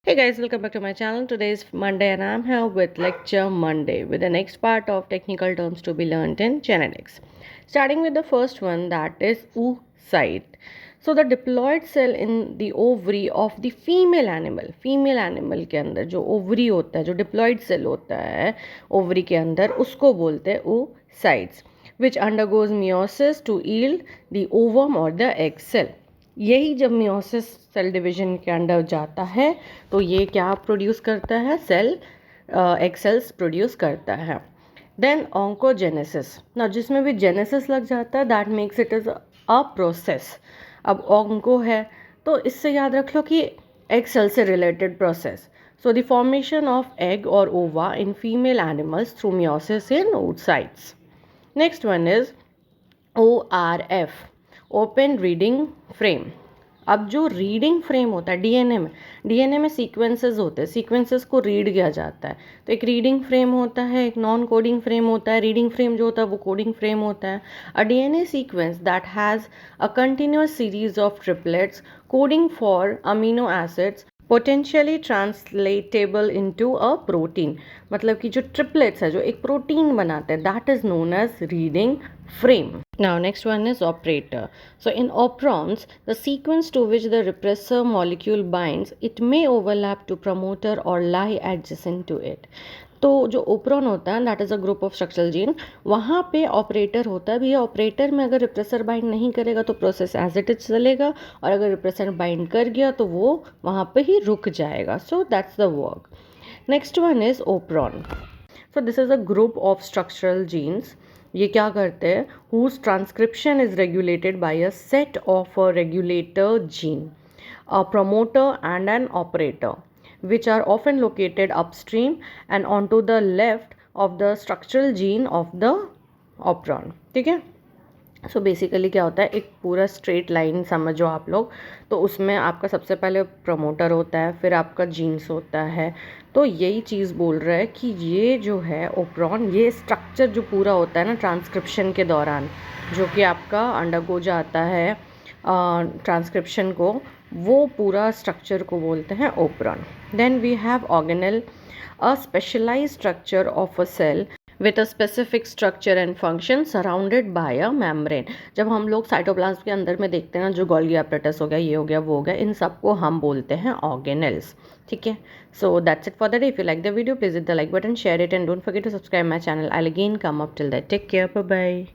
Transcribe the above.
Hey guys, welcome back to my channel. Today is Monday and I'm here with Lecture Monday with the next part of technical terms to be learned in genetics. Starting with the first one, that is oocyte. So the diploid cell in the ovary of the female animal के अंदर जो ovary होता है, जो diploid cell होता है ovary के अंदर, उसको बोलते हैं oocytes, which undergoes meiosis to yield the ovum or the egg cell. यही जब मियोसिस सेल डिवीजन के अंडर जाता है तो ये क्या प्रोड्यूस करता है, सेल एग सेल्स प्रोड्यूस करता है. देन ऑन्कोजेनेसिस, ना जिसमें भी जेनेसिस लग जाता है that makes it is a process. अब ऑन्को है तो इससे याद रख लो कि एग सेल से related process. So the formation of egg और ओवा in female animals through meiosis in oocytes. Next one is ORF, open reading frame. अब जो रीडिंग फ्रेम होता है डीएनए में सीक्वेंसेस होते हैं, सीक्वेंसेस को रीड किया जाता है. तो एक रीडिंग फ्रेम होता है, एक नॉन कोडिंग फ्रेम होता है. रीडिंग फ्रेम जो होता है वो कोडिंग फ्रेम होता है. A DNA sequence that has a continuous series of triplets coding for amino acids potentially translatable into a protein. मतलब कि जो ट्रिपलेट्स है जो एक प्रोटीन बनाते हैं that is known as reading frame. Now next one is operator. So in operons, the sequence to which the repressor molecule binds, it may overlap to promoter or lie adjacent to it. तो जो operon होता है that is a group of structural gene, वहाँ पे operator होता है. भैया operator में अगर रिप्रेसर बाइंड नहीं करेगा तो प्रोसेस एज इट इज चलेगा, और अगर रिप्रेसर बाइंड कर गया तो वो वहाँ पे ही रुक जाएगा. So that's the work. Next one is operon. So this is a group of structural genes. ये क्या करते हैं, whose transcription is regulated by a set of a regulator gene, a promoter and an operator, which are often located upstream and onto the left of the structural gene of the operon. ठीक है. So basically क्या होता है, एक पूरा straight line समझो आप लोग. तो उसमें आपका सबसे पहले प्रमोटर होता है, फिर आपका जीन्स होता है. तो यही चीज़ बोल रहा है कि ये जो है ओपरॉन, ये स्ट्रक्चर जो पूरा होता है ना ट्रांसक्रिप्शन के दौरान, जो कि आपका अंडरगो जाता है ट्रांसक्रिप्शन को, वो पूरा स्ट्रक्चर को बोलते हैं operon. Then we have organelle, a specialized structure of a cell with a specific structure and function surrounded by a membrane. जब हम लोग साइटोप्लाज्म के अंदर में देखते हैं ना, जो गोल्गी एपरेटस हो गया, ये हो गया, वो हो गया, इन सबको हम बोलते हैं ऑर्गेनेल्स. ठीक है. So that's it for the day. If you like the video please hit the like button, share it and don't forget to subscribe my channel. I will again come up. Till that take care, bye bye.